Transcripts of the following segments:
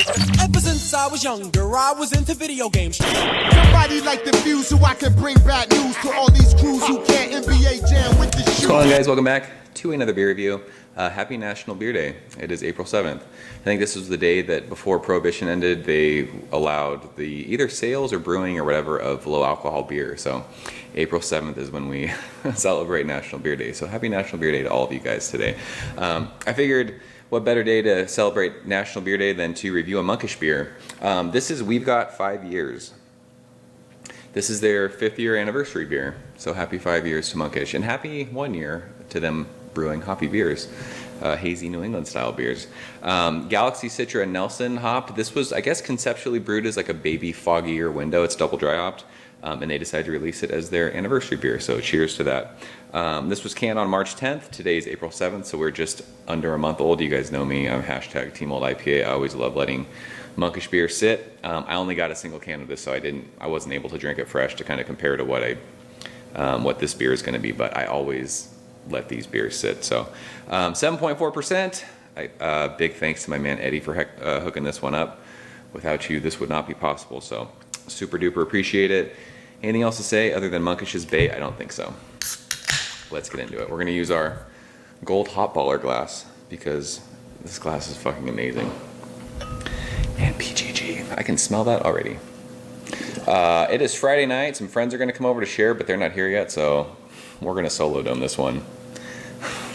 Ever since I was younger, I was into video games. Somebody like the Fuse so I can bring bad news to all these crews who can't NBA jam with the shoes. What's going on, guys? Welcome back to another beer review. Happy National Beer Day. It is April 7th. I think this was the day that before Prohibition ended, they allowed the either sales or brewing or whatever of low alcohol beer. So April 7th is when we celebrate National Beer Day. So happy National Beer Day to all of you guys today. I figured what better day to celebrate National Beer Day than to review a Monkish beer. We've got 5 years. This is their 5th year anniversary beer. So happy 5 years to Monkish, and happy 1 year to them brewing hoppy beers, hazy New England style beers. Galaxy, Citra, and Nelson hopped. This was, I guess, conceptually brewed as like a baby foggier window. It's double dry hopped, and they decided to release it as their anniversary beer. So cheers to that. This was canned on March 10th. Today's April 7th, so we're just under a month old. You guys know me. I'm hashtag Team Old IPA. I always love letting Monkish beer sit. I only got a single can of this, so I wasn't able to drink it fresh to kind of compare to what this beer is going to be. But I always let these beers sit. So 7.4%. Big thanks to my man Eddie for hooking this one up. Without you, this would not be possible. So super duper appreciate it. Anything else to say other than Monkish's bait? I don't think so. Let's get into it. We're going to use our gold hot baller glass because this glass is fucking amazing. And PGG. I can smell that already. It is Friday night. Some friends are going to come over to share, but they're not here yet, so we're going to solo dome this one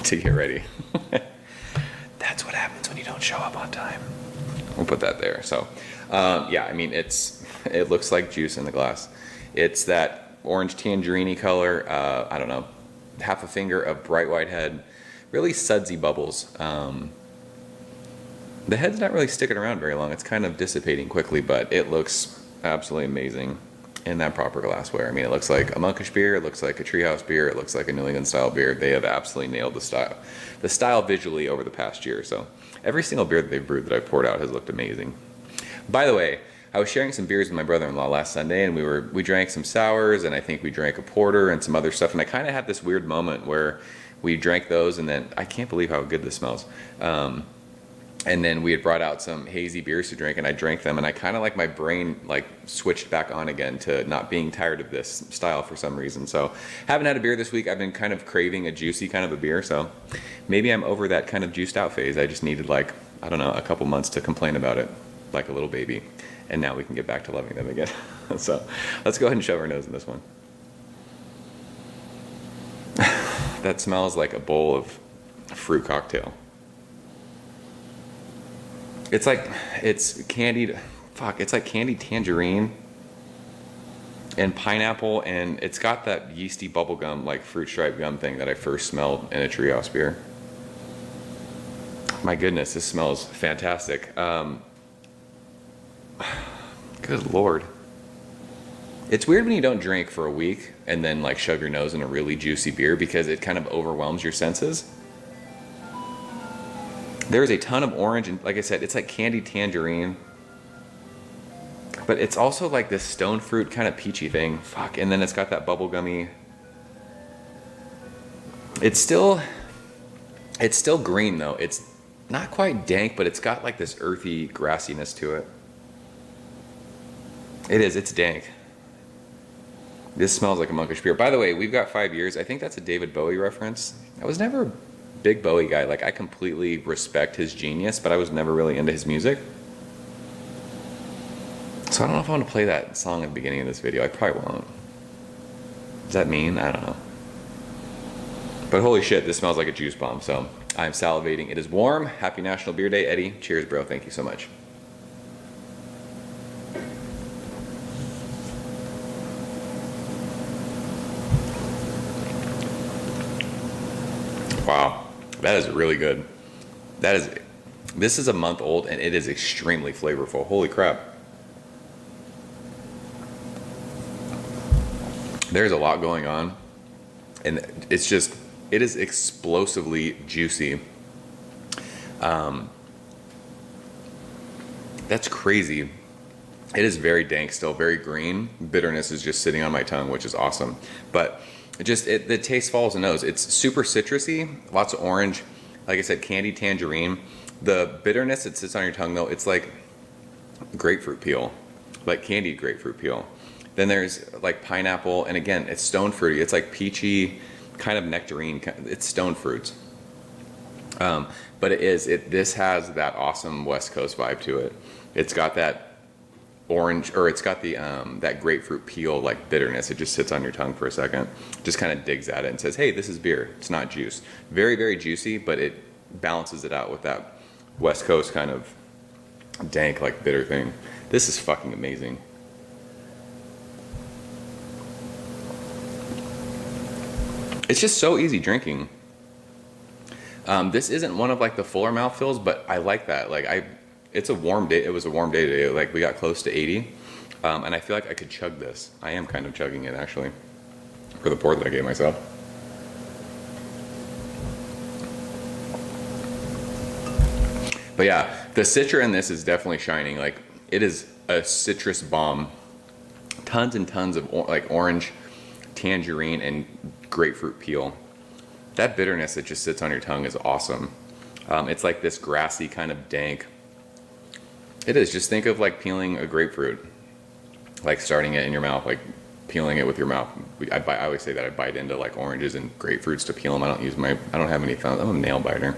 to get ready. That's what happens when you don't show up on time. We'll put that there. So, yeah, I mean, it looks like juice in the glass. It's that orange tangerine color. I don't know, half a finger of bright white head, really sudsy bubbles. The head's not really sticking around very long. It's kind of dissipating quickly, but it looks absolutely amazing in that proper glassware. I mean, it looks like a Monkish beer, it looks like a Treehouse beer, it looks like a New England style beer. They have absolutely nailed the style visually over the past year. So every single beer that they've brewed that I've poured out has looked amazing. By the way, I was sharing some beers with my brother-in-law last Sunday, and we drank some sours, and I think we drank a porter and some other stuff, and I kind of had this weird moment where we drank those, and then I can't believe how good this smells. And then we had brought out some hazy beers to drink, and I drank them, and I kind of like my brain like switched back on again to not being tired of this style for some reason. So haven't had a beer this week. I've been kind of craving a juicy kind of a beer, so maybe I'm over that kind of juiced out phase. I just needed like, I don't know, a couple months to complain about it like a little baby, and now we can get back to loving them again. So let's go ahead and shove our nose in this one. That smells like a bowl of fruit cocktail. It's like candied tangerine and pineapple, and it's got that yeasty bubblegum, like fruit stripe gum thing that I first smelled in a Treehouse beer. My goodness, this smells fantastic. Good Lord. It's weird when you don't drink for a week and then like shove your nose in a really juicy beer because it kind of overwhelms your senses. There's a ton of orange, and like I said, it's like candied tangerine. But it's also like this stone fruit kind of peachy thing. Fuck, and then it's got that bubblegummy. It's still green though. It's not quite dank, but it's got like this earthy grassiness to it. It's dank. This smells like a Monkish beer. By the way, we've got 5 years. I think that's a David Bowie reference. I was never a big Bowie guy. Like, I completely respect his genius, but I was never really into his music. So I don't know if I want to play that song at the beginning of this video. I probably won't. Does that mean? I don't know. But holy shit, this smells like a juice bomb. So I'm salivating. It is warm. Happy National Beer Day, Eddie. Cheers, bro. Thank you so much. Wow, that is really good. This is a month old, and it is extremely flavorful. Holy crap. There's a lot going on, and it is explosively juicy. That's crazy. It is very dank still, very green. Bitterness is just sitting on my tongue, which is awesome. But the taste follows the nose. It's super citrusy, lots of orange. Like I said, candied tangerine. The bitterness that sits on your tongue though, it's like grapefruit peel, like candied grapefruit peel. Then there's like pineapple, and again, it's stone fruity. It's like peachy, kind of nectarine. It's stone fruits. But this has that awesome West Coast vibe to it. It's got that orange, or it's got the that grapefruit peel like bitterness. It just sits on your tongue for a second, just kind of digs at it and says, hey, this is beer, it's not juice. Very, very juicy, but it balances it out with that West Coast kind of dank, like bitter thing. This is fucking amazing. It's just so easy drinking. This isn't one of like the fuller mouthfeels, but I like that. Like it's a warm day. It was a warm day today. Like we got close to 80, and I feel like I could chug this. I am kind of chugging it actually, for the pour that I gave myself. But yeah, the Citra in this is definitely shining. Like it is a citrus bomb. Tons and tons of like orange, tangerine, and grapefruit peel. That bitterness that just sits on your tongue is awesome. It's like this grassy kind of dank. It is. Just think of like peeling a grapefruit, like starting it in your mouth, like peeling it with your mouth. I always say that I bite into like oranges and grapefruits to peel them. I don't have any thumbs. I'm a nail biter,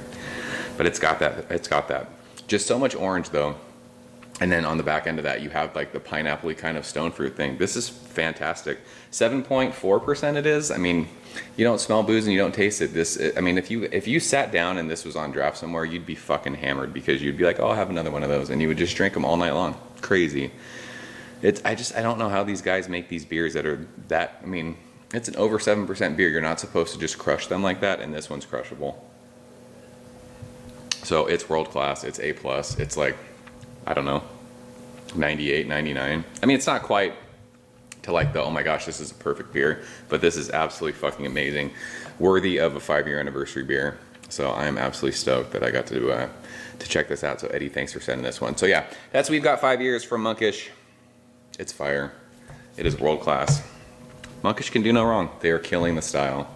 but it's got that. It's got that. Just so much orange though. And then on the back end of that, you have like the pineapple-y kind of stone fruit thing. This is fantastic. 7.4% it is. I mean, you don't smell booze and you don't taste it. I mean, if you sat down and this was on draft somewhere, you'd be fucking hammered, because you'd be like, oh, I'll have another one of those, and you would just drink them all night long. Crazy. I don't know how these guys make these beers that are that. I mean, it's an over 7% beer. You're not supposed to just crush them like that, and this one's crushable. So it's world class. It's A+. It's like, I don't know, 98, 99. I mean, it's not quite to like the, oh my gosh, this is a perfect beer, but this is absolutely fucking amazing. Worthy of a 5-year anniversary beer. So I'm absolutely stoked that I got to check this out. So Eddie, thanks for sending this one. So yeah, We've Got 5 years from Monkish. It's fire. It is world class. Monkish can do no wrong. They are killing the style.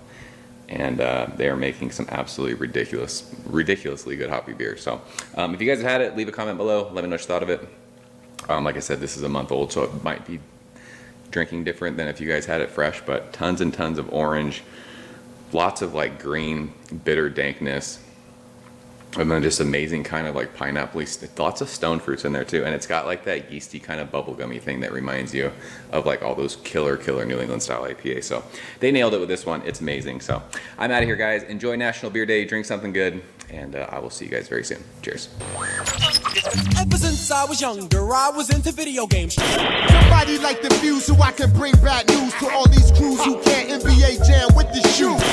And they are making some absolutely ridiculously good hoppy beer. So if you guys have had it, leave a comment below. Let me know what you thought of it. Like I said, this is a month old, so it might be drinking different than if you guys had it fresh, but tons and tons of orange, lots of like green, bitter dankness, and then just amazing kind of like pineapple-y, lots of stone fruits in there too. And it's got like that yeasty kind of bubblegummy thing that reminds you of like all those killer New England style IPA. So they nailed it with this one. It's amazing. So I'm out of here, guys. Enjoy National Beer Day. Drink something good. And I will see you guys very soon. Cheers. Ever since I was younger, I was into video games. Somebody like the Fuse, so I can bring bad news to all these